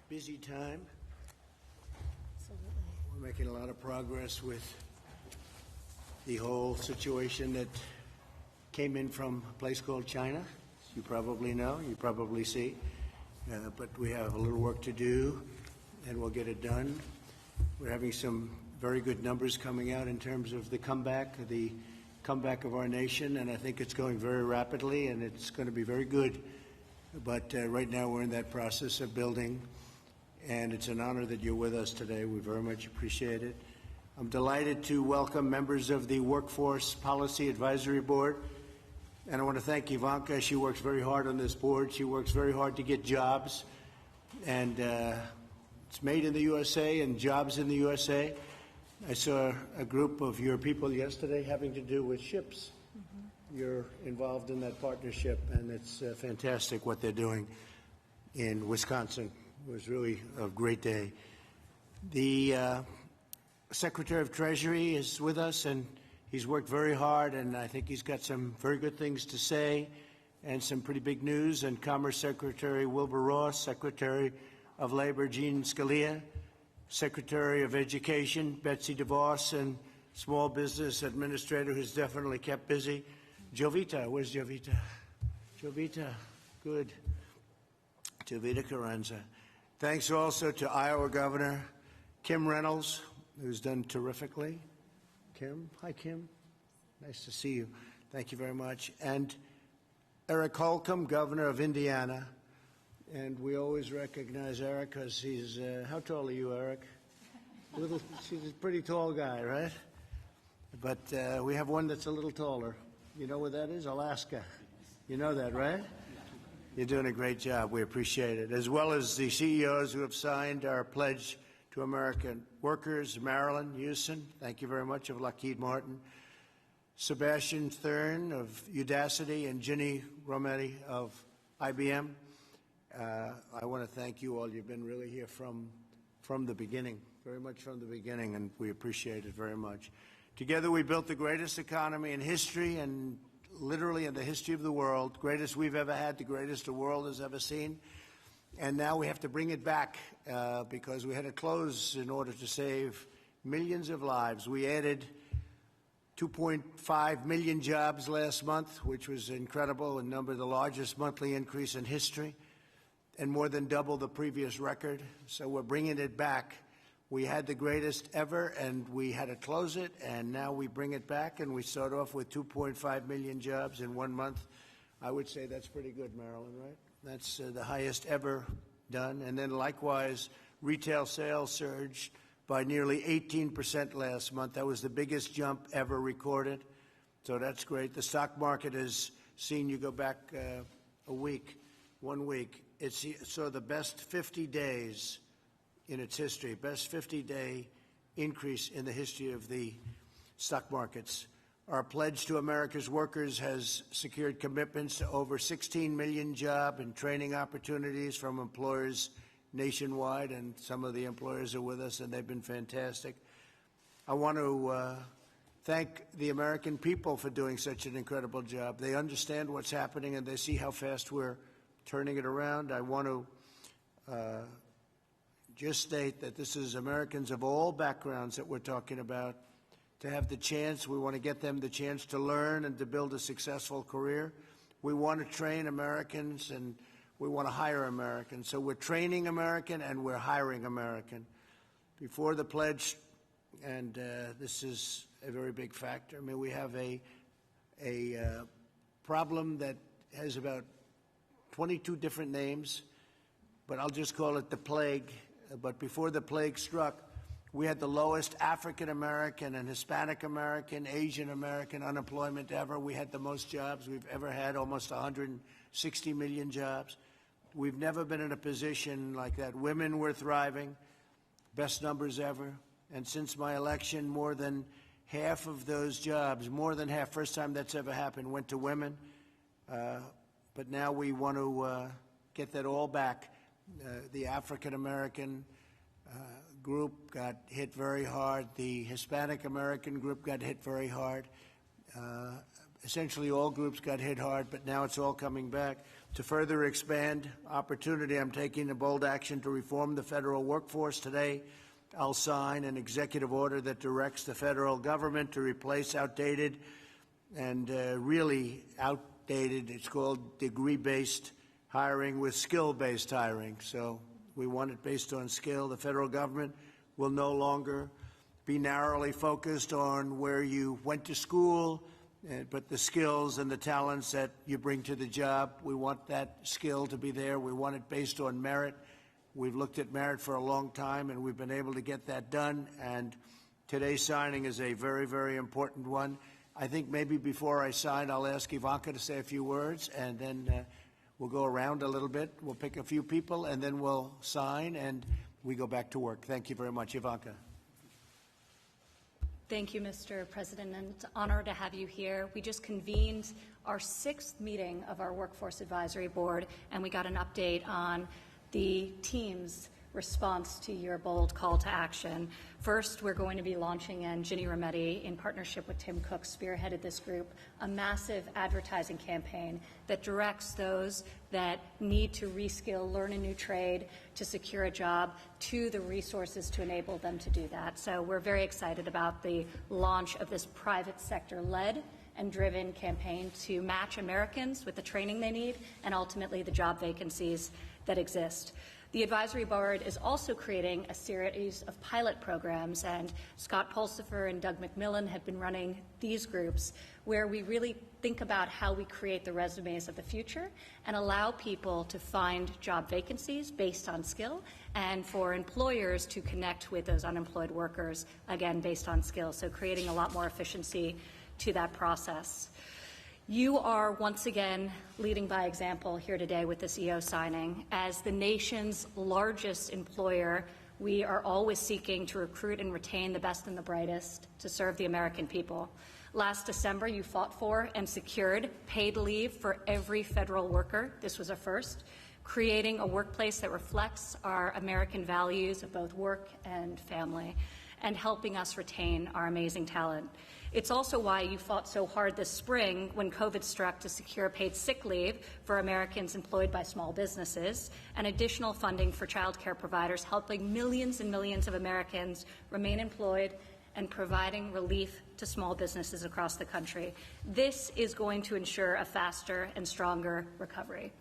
busy time. Absolutely. We're making a lot of progress with the whole situation that came in from a place called China. You probably know, you probably see. But we have a little work to do, and we'll get it done. We're having some very good numbers coming out in terms of the comeback of our nation, and I think it's going very rapidly, and it's going to be very good. But right now we're in that process of building, and it's an honor that you're with us today. We very much appreciate it. I'm delighted to welcome members of the Workforce Policy Advisory Board, and I want to thank Ivanka. She works very hard on this board. She works very hard to get jobs, and it's made in the USA and jobs in the USA. I saw a group of your people yesterday having to do with ships. You're involved in that partnership, and it's fantastic what they're doing in Wisconsin. It was really a great day. The Secretary of Treasury is with us, and he's worked very hard, and I think he's got some very good things to say and some pretty big news. And Commerce Secretary Wilbur Ross, Secretary of Labor Jean Scalia, Secretary of Education Betsy DeVos, and Small Business Administrator who's definitely kept busy, Jovita. Where's Jovita? Jovita, good. Jovita Carranza. Thanks also to Iowa Governor Kim Reynolds, who's done terrifically. Kim, hi Kim. Nice to see you. Thank you very much. And Eric Holcomb, Governor of Indiana. And we always recognize Eric because he's, how tall are you, Eric? He's a pretty tall guy, right? But we have one that's a little taller. You know where that is? Alaska. You know that, right? You're doing a great job. We appreciate it. As well as the CEOs who have signed our pledge to American workers, Marilyn Houston, thank you very much, of Lockheed Martin, Sebastian Thurn of Udacity, and Ginny Rometty of IBM. I want to thank you all. You've been really here from the beginning, very much from the beginning, and we appreciate it very much. Together we built the greatest economy in history, and literally in the history of the world, greatest we've ever had, the greatest the world has ever seen. And now we have to bring it back because we had to close in order to save millions of lives. We added 2.5 million jobs last month, which was incredible, a number, the largest monthly increase in history, and more than double the previous record. So we're bringing it back. We had the greatest ever, and we had to close it, and now we bring it back, and we start off with 2.5 million jobs in 1 month. I would say that's pretty good, Marilyn, right? That's the highest ever done. And then likewise, retail sales surged by nearly 18% last month. That was the biggest jump ever recorded. So that's great. The stock market has seen, you go back a week, 1 week, it saw the best 50 days in its history, best 50-day increase in the history of the stock markets. Our pledge to America's workers has secured commitments to over 16 million job and training opportunities from employers nationwide, and some of the employers are with us, and they've been fantastic. I want to thank the American people for doing such an incredible job. They understand what's happening, and they see how fast we're turning it around. I want to just state that this is Americans of all backgrounds that we're talking about. To have the chance, we want to get them the chance to learn and to build a successful career. We want to train Americans, and we want to hire Americans. So we're training American and we're hiring American. Before the pledge, and this is a very big factor, I mean, we have a problem that has about 22 different names, but I'll just call it the plague. But before the plague struck, we had the lowest African American and Hispanic American, Asian American unemployment ever. We had the most jobs we've ever had, almost 160 million jobs. We've never been in a position like that. Women were thriving, best numbers ever. And since my election, more than half of those jobs, more than half, first time that's ever happened, went to women. But now we want to get that all back. The African American group got hit very hard. The Hispanic American group got hit very hard. essentially all groups got hit hard, but now it's all coming back. To further expand opportunity, I'm taking a bold action to reform the federal workforce. Today, I'll sign an executive order that directs the federal government to replace outdated and really outdated, it's called degree-based hiring, with skill-based hiring. So we want it based on skill. The federal government will no longer be narrowly focused on where you went to school, but the skills and the talents that you bring to the job. We want that skill to be there. We want it based on merit. We've looked at merit for a long time, and we've been able to get that done. And today's signing is a very, very important one. I think maybe before I sign, I'll ask Ivanka to say a few words, and then we'll go around a little bit. We'll pick a few people, and then we'll sign, and we go back to work. Thank you very much, Ivanka. Thank you, Mr. President, and it's an honor to have you here. We just convened our 6th meeting of our Workforce Advisory Board, and we got an update on the team's response to your bold call to action. First, we're going to be launching, and Ginny Rometty, in partnership with Tim Cook, spearheaded this group, a massive advertising campaign that directs those that need to reskill, learn a new trade, to secure a job, to the resources to enable them to do that. So we're very excited about the launch of this private sector-led and driven campaign to match Americans with the training they need and ultimately the job vacancies that exist. The advisory board is also creating a series of pilot programs, and Scott Pulsifer and Doug McMillan have been running these groups where we really think about how we create the resumes of the future and allow people to find job vacancies based on skill, and for employers to connect with those unemployed workers, again, based on skill. So creating a lot more efficiency to that process. You are once again leading by example here today with this EO signing. As the nation's largest employer, we are always seeking to recruit and retain the best and the brightest to serve the American people. Last December, you fought for and secured paid leave for every federal worker. This was a first, creating a workplace that reflects our American values of both work and family, and helping us retain our amazing talent. It's also why you fought so hard this spring when COVID struck to secure paid sick leave for Americans employed by small businesses and additional funding for child care providers, helping millions and millions of Americans remain employed and providing relief to small businesses across the country. This is going to ensure a faster and stronger recovery.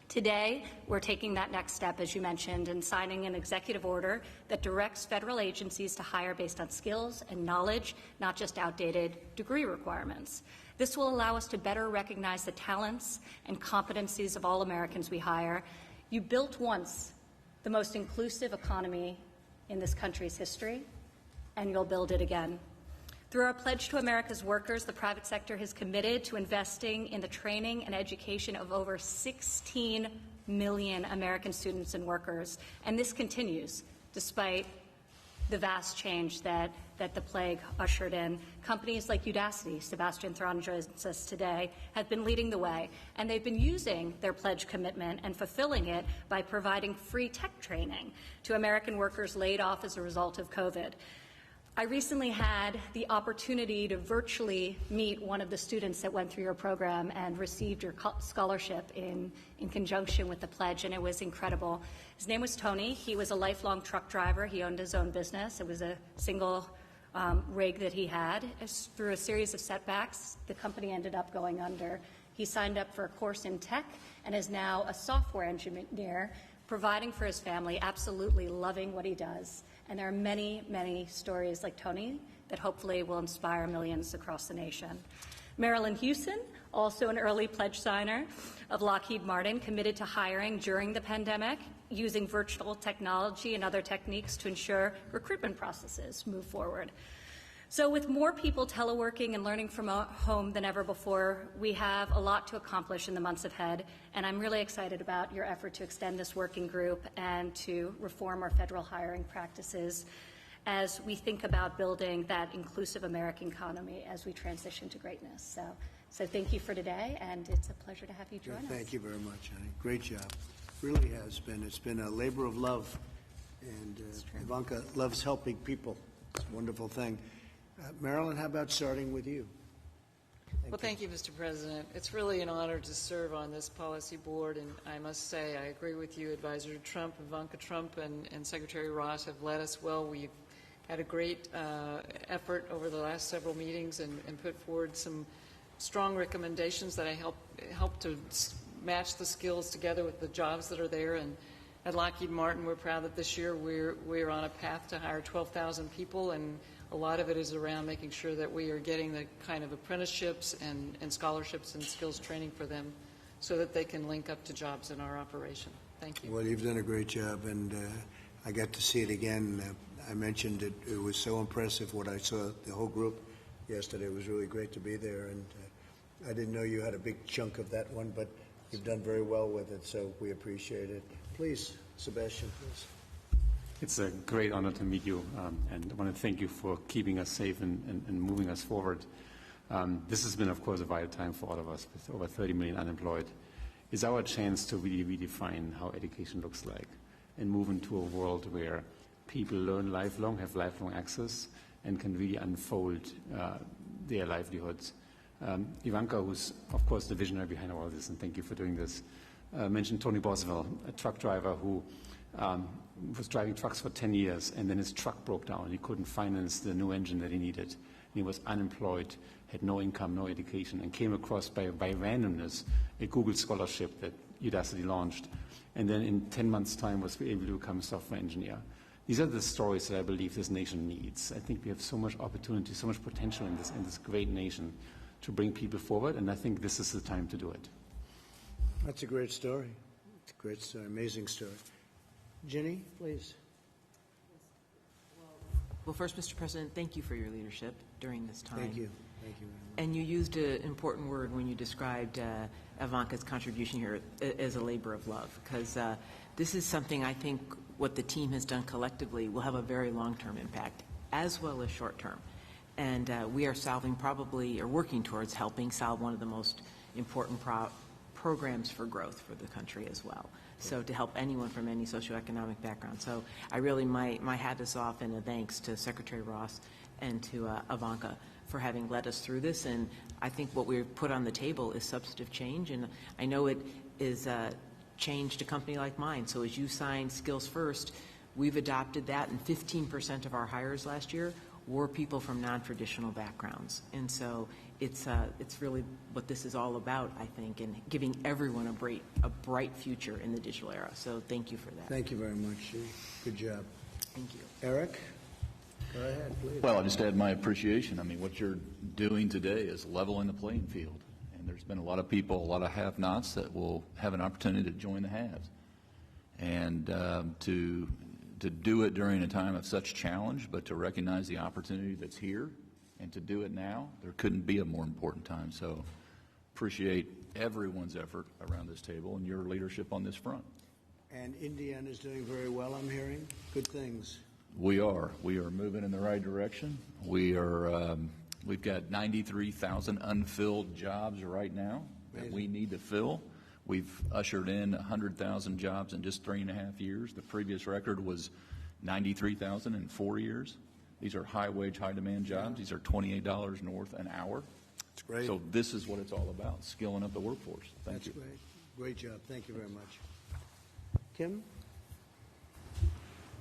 Today, we're taking that next step, as you mentioned, and signing an executive order that directs federal agencies to hire based on skills and knowledge, not just outdated degree requirements. This will allow us to better recognize the talents and competencies of all Americans we hire. You built once the most inclusive economy in this country's history, and you'll build it again. Through our pledge to America's workers, the private sector has committed to investing in the training and education of over 16 million American students and workers. And this continues despite the vast change that the plague ushered in. Companies like Udacity, Sebastian Thrun joins us today, have been leading the way, and they've been using their pledge commitment and fulfilling it by providing free tech training to American workers laid off as a result of COVID. I recently had the opportunity to virtually meet one of the students that went through your program and received your scholarship in conjunction with the pledge, and it was incredible. His name was Tony. He was a lifelong truck driver. He owned his own business. It was a single rig that he had. Through a series of setbacks, the company ended up going under. He signed up for a course in tech and is now a software engineer, providing for his family, absolutely loving what he does. And there are many, many stories like Tony that hopefully will inspire millions across the nation. Marilyn Hewson, also an early pledge signer of Lockheed Martin, committed to hiring during the pandemic, using virtual technology and other techniques to ensure recruitment processes move forward. So with more people teleworking and learning from home than ever before, we have a lot to accomplish in the months ahead, and I'm really excited about your effort to extend this working group and to reform our federal hiring practices as we think about building that inclusive American economy as we transition to greatness. So thank you for today, and it's a pleasure to have you join us. Thank you very much, honey. Great job. Really has been. It's been a labor of love, and Ivanka loves helping people. It's a wonderful thing. Marilyn, how about starting with you? Well, thank you, Mr. President. It's really an honor to serve on this policy board, and I must say I agree with you. Advisor Trump, Ivanka Trump, and Secretary Ross have led us well. We've had a great effort over the last several meetings and put forward some strong recommendations that I help to match the skills together with the jobs that are there. And at Lockheed Martin, we're proud that this year we're on a path to hire 12,000 people, and a lot of it is around making sure that we are getting the kind of apprenticeships and scholarships and skills training for them so that they can link up to jobs in our operation. Thank you. Well, you've done a great job, and I got to see it again. I mentioned it was so impressive what I saw, the whole group yesterday. It was really great to be there, and I didn't know you had a big chunk of that one, but you've done very well with it, so we appreciate it. Please, Sebastian, please. It's a great honor to meet you, and I want to thank you for keeping us safe and moving us forward. This has been, of course, a vital time for all of us, with over 30 million unemployed. It's our chance to really redefine how education looks like and move into a world where people learn lifelong, have lifelong access, and can really unfold their livelihoods. Ivanka, who's, of course, the visionary behind all this, and thank you for doing this, mentioned Tony Boswell, a truck driver who was driving trucks for 10 years, and then his truck broke down. He couldn't finance the new engine that he needed. And he was unemployed, had no income, no education, and came across by randomness a Google scholarship that Udacity launched, and then in 10 months' time was able to become a software engineer. These are the stories that I believe this nation needs. I think we have so much opportunity, so much potential in this great nation to bring people forward, and I think this is the time to do it. That's a great story. It's a great story, amazing story. Ginny, please. Well, first, Mr. President, thank you for your leadership during this time. Thank you. Thank you very much. And you used an important word when you described Ivanka's contribution here as a labor of love, because this is something I think what the team has done collectively will have a very long-term impact, as well as short-term. And we are solving probably, or working towards helping solve one of the most important programs for growth for the country as well. So to help anyone from any socioeconomic background. So I really, my hat is off, and a thanks to Secretary Ross and to Ivanka for having led us through this. And I think what we've put on the table is substantive change, and I know it is changed a company like mine. So as you signed Skills First, we've adopted that, and 15% of our hires last year were people from non-traditional backgrounds. And so it's really what this is all about, I think, and giving everyone a bright future in the digital era. So thank you for that. Thank you very much. Good job. Thank you. Eric, go ahead, please. Well, I'll just add my appreciation. I mean, what you're doing today is leveling the playing field. And there's been a lot of people, a lot of have-nots that will have an opportunity to join the haves. And to do it during a time of such challenge, but to recognize the opportunity that's here and to do it now, there couldn't be a more important time. So appreciate everyone's effort around this table and your leadership on this front. And Indiana is doing very well, I'm hearing. Good things. We are moving in the right direction. We've got 93,000 unfilled jobs right now that we need to fill. We've ushered in 100,000 jobs in just 3.5 years. The previous record was 93,000 in 4 years. These are high-wage, high-demand jobs. These are $28 north an hour. That's great. So this is what it's all about, skilling up the workforce. Thank you. That's great. Great job. Thank you very much. Kim?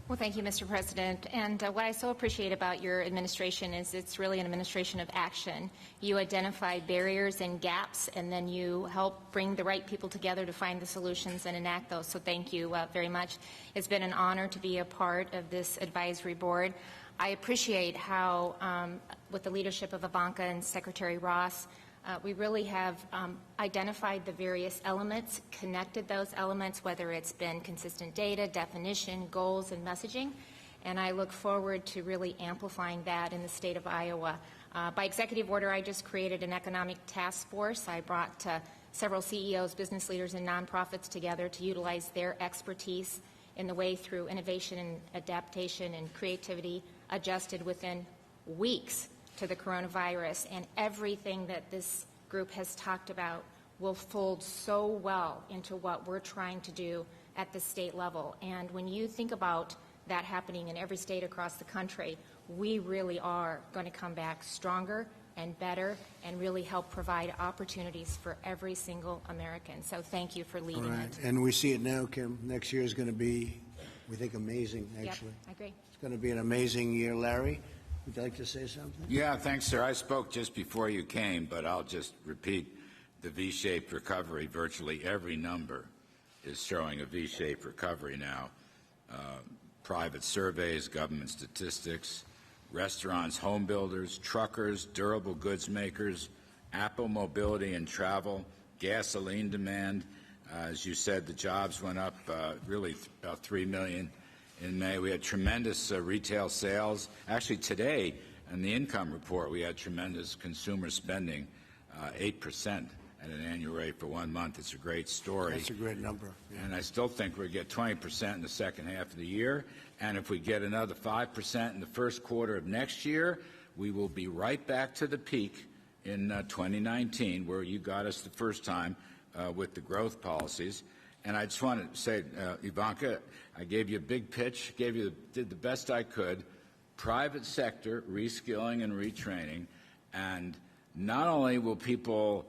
Well, thank you, Mr. President. And what I so appreciate about your administration is it's really an administration of action. You identify barriers and gaps, and then you help bring the right people together to find the solutions and enact those. So thank you very much. It's been an honor to be a part of this advisory board. I appreciate how, with the leadership of Ivanka and Secretary Ross, we really have identified the various elements, connected those elements, whether it's been consistent data, definition, goals, and messaging. And I look forward to really amplifying that in the state of Iowa. By executive order, I just created an economic task force. I brought several CEOs, business leaders, and nonprofits together to utilize their expertise in the way through innovation and adaptation and creativity, adjusted within weeks to the coronavirus, and everything that this group has talked about will fold so well into what we're trying to do at the state level. And when you think about that happening in every state across the country, we really are going to come back stronger, and better and really help provide opportunities for every single American. So thank you for leading it. And we see it now, Kim. Next year is going to be, we think, amazing, actually. Yep, I agree. It's going to be an amazing year. Larry, would you like to say something? Yeah, thanks, sir. I spoke just before you came, but I'll just repeat the V-shaped recovery. Virtually every number is showing a V-shaped recovery now. Private surveys, government statistics, restaurants, home builders, truckers, durable goods makers, Apple mobility and travel, gasoline demand. As you said, the jobs went up really about 3 million in May. We had tremendous retail sales. Actually, today, in the income report, we had tremendous consumer spending, 8% at an annual rate for 1 month. It's a great story. That's a great number. Yeah. And I still think we'll get 20% in the second half of the year. And if we get another 5% in the first quarter of next year, we will be right back to the peak in 2019, where you got us the first time with the growth policies. And I just want to say, Ivanka, I gave you a big pitch, did the best I could. Private sector reskilling and retraining. And not only will people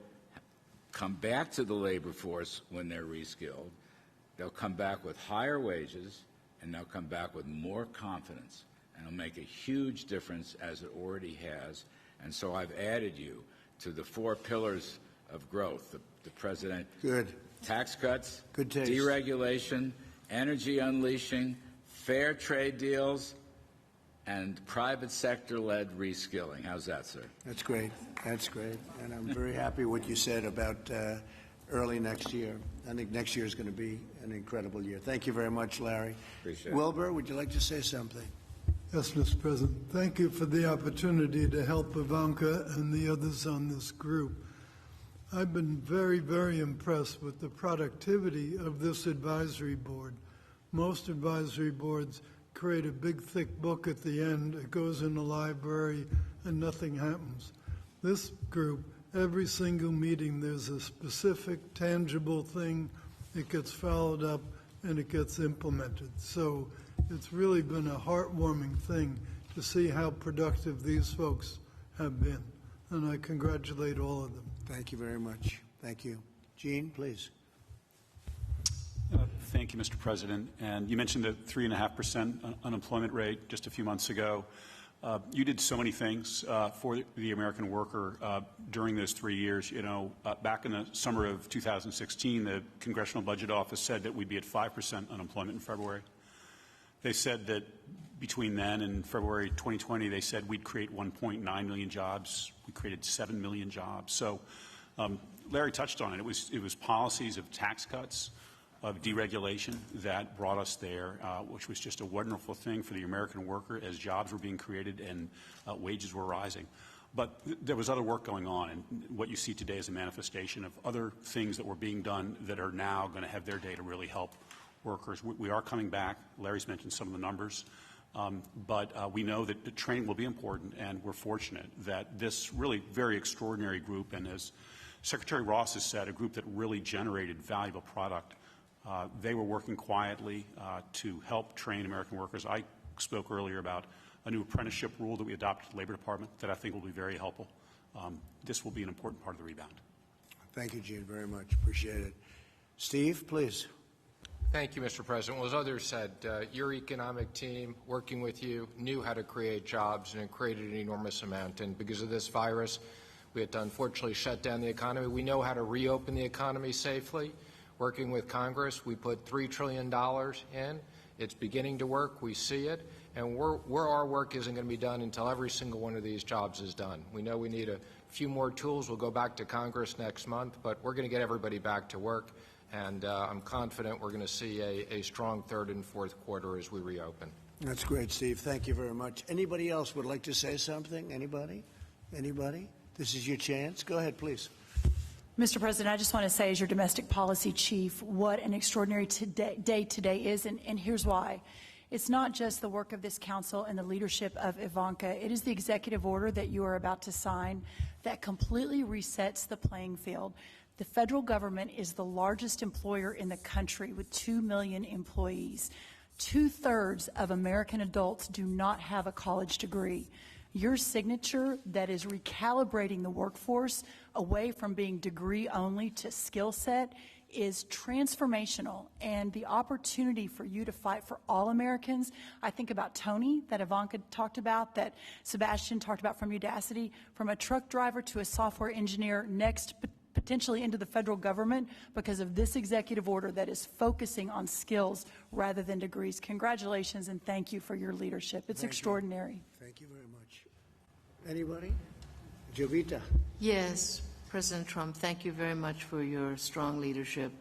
come back to the labor force when they're reskilled, they'll come back with higher wages, and they'll come back with more confidence. And it'll make a huge difference, as it already has. And so I've added you to the 4 pillars of growth. The President. Good. Tax cuts. Good taste. Deregulation, energy unleashing, fair trade deals, and private sector-led reskilling. How's that, sir? That's great. That's great. And I'm very happy what you said about early next year. I think next year is going to be an incredible year. Thank you very much, Larry. Appreciate it. Wilbur, would you like to say something? Yes, Mr. President. Thank you for the opportunity to help Ivanka and the others on this group. I've been very, very impressed with the productivity of this advisory board. Most advisory boards create a big, thick book at the end. It goes in the library and nothing happens. This group, every single meeting, there's a specific, tangible thing. It gets followed up and it gets implemented. So it's really been a heartwarming thing to see how productive these folks have been. And I congratulate all of them. Thank you very much. Thank you. Gene, please. Thank you, Mr. President. And you mentioned the 3.5% unemployment rate just a few months ago. You did so many things for the American worker during those 3 years. You know, back in the summer of 2016, the Congressional Budget Office said that we'd be at 5% unemployment in February. They said that between then and February 2020, they said we'd create 1.9 million jobs. We created 7 million jobs. So Larry touched on it. It was policies of tax cuts, of deregulation that brought us there, which was just a wonderful thing for the American worker as jobs were being created and wages were rising. But there was other work going on, and what you see today is a manifestation of other things that were being done that are now going to have their day to really help workers. We are coming back. Larry's mentioned some of the numbers. But we know that the training will be important, and we're fortunate that this really very extraordinary group, and as Secretary Ross has said, a group that really generated valuable product. They were working quietly to help train American workers. I spoke earlier about a new apprenticeship rule that we adopted at the Labor Department that I think will be very helpful. This will be an important part of the rebound. Thank you, Gene, very much. Appreciate it. Steve, please. Thank you, Mr. President. Well, as others said, your economic team, working with you, knew how to create jobs, and it created an enormous amount. And because of this virus, we had to unfortunately shut down the economy. We know how to reopen the economy safely. Working with Congress, we put $3 trillion in. It's beginning to work. We see it. And where our work isn't going to be done until every single one of these jobs is done. We know we need a few more tools. We'll go back to Congress next month, but we're going to get everybody back to work. And I'm confident we're going to see a strong third and fourth quarter as we reopen. That's great, Steve. Thank you very much. Anybody else would like to say something? Anybody? Anybody? This is your chance. Go ahead, please. Mr. President, I just want to say, as your domestic policy chief, what an extraordinary day today is, and here's why. It's not just the work of this council and the leadership of Ivanka. It is the executive order that you are about to sign that completely resets the playing field. The federal government is the largest employer in the country with 2 million employees. 2/3 of American adults do not have a college degree. Your signature that is recalibrating the workforce away from being degree only to skill set is transformational, and the opportunity for you to fight for all Americans. I think about Tony, that Ivanka talked about, that Sebastian talked about from Udacity, from a truck driver to a software engineer, next potentially into the federal government because of this executive order that is focusing on skills rather than degrees. Congratulations and thank you for your leadership. It's extraordinary. Thank you very much. Anybody? Jovita. Yes, President Trump, thank you very much for your strong leadership.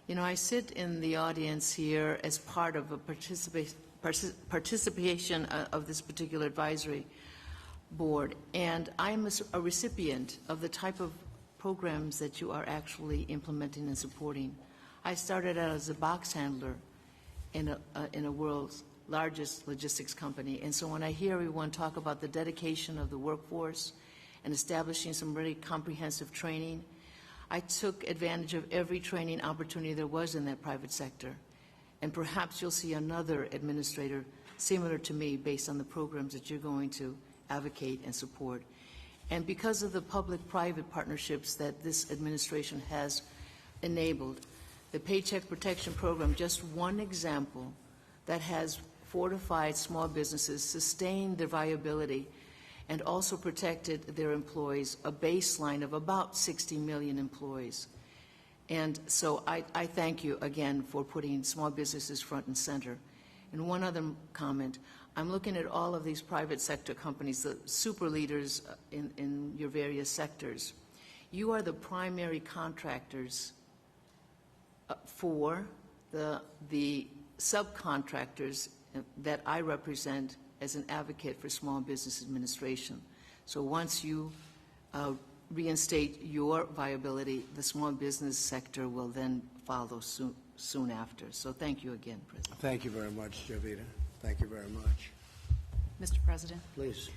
You know, I sit in the audience here as part of a participation of this particular advisory board, and I'm a recipient of the type of programs that you are actually implementing and supporting. I started out as a box handler in a world's largest logistics company, and so when I hear everyone talk about the dedication of the workforce and establishing some really comprehensive training, I took advantage of every training opportunity there was in that private sector. And perhaps you'll see another administrator similar to me based on the programs that you're going to advocate and support. And because of the public-private partnerships that this administration has enabled, the Paycheck Protection Program, just one example that has fortified small businesses, sustained their viability, and also protected their employees, a baseline of about 60 million employees. And so I thank you again for putting small businesses front and center. And one other comment, I'm looking at all of these private sector companies, the super leaders in your various sectors. You are the primary contractors for the subcontractors that I represent as an advocate for small business administration. So once you reinstate your viability, the small business sector will then follow soon after. So thank you again, President. Thank you very much, Jovita. Thank you very much. Mr. President, Please.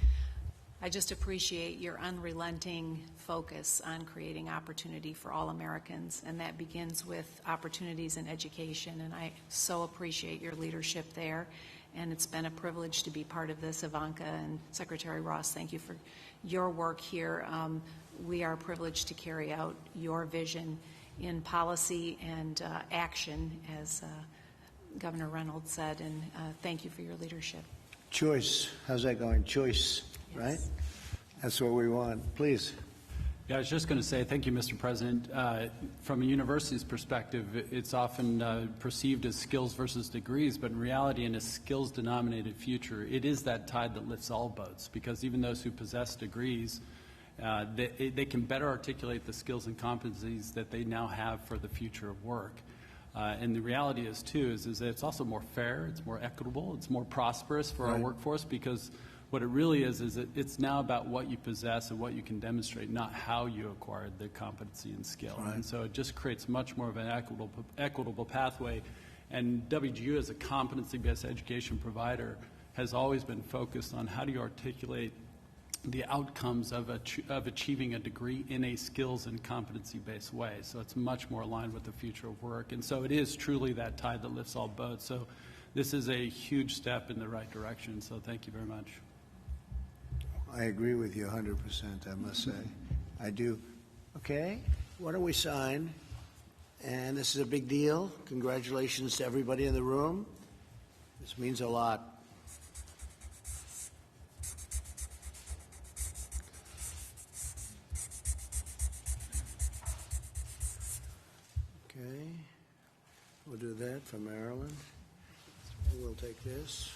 I just appreciate your unrelenting focus on creating opportunity for all Americans, and that begins with opportunities in education, and I so appreciate your leadership there. And it's been a privilege to be part of this. Ivanka and Secretary Ross, thank you for your work here. We are privileged to carry out your vision in policy and action, as Governor Reynolds said, and thank you for your leadership. Choice. How's that going? Choice, yes. Right? That's what we want. Please. Yeah, I was just going to say thank you, Mr. President. From a university's perspective, it's often perceived as skills versus degrees, but in reality, in a skills-denominated future, it is that tide that lifts all boats, because even those who possess degrees, they can better articulate the skills and competencies that they now have for the future of work. And the reality is, too, is that it's also more fair, it's more equitable, it's more prosperous for our workforce, because what it really is that it's now about what you possess and what you can demonstrate, not how you acquired the competency and skill. Right. And so it just creates much more of an equitable pathway. And WGU, as a competency-based education provider, has always been focused on how do you articulate the outcomes of achieving a degree in a skills and competency-based way. So it's much more aligned with the future of work. And so it is truly that tide that lifts all boats. So this is a huge step in the right direction. So thank you very much. I agree with you 100%, I must say. I do. Okay, why don't we sign? And this is a big deal. Congratulations to everybody in the room. This means a lot. Okay, we'll do that for Maryland. We'll take this.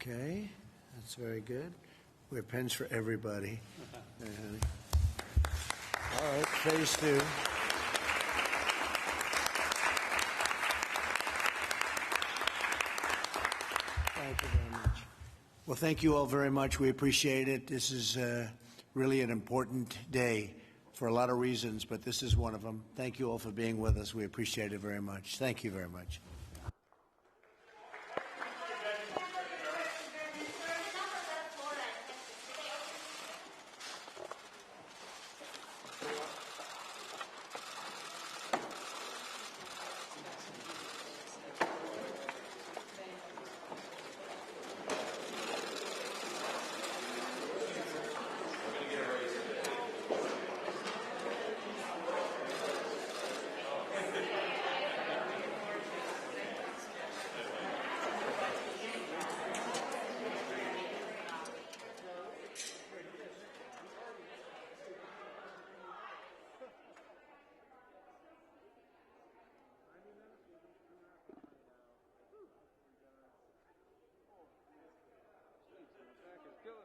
Okay, that's very good. We have pens for everybody. All right, phase 2. Thank you very much. Well, thank you all very much. We appreciate it. This is really an important day for a lot of reasons, but this is one of them. Thank you all for being with us. We appreciate it very much. Thank you very much.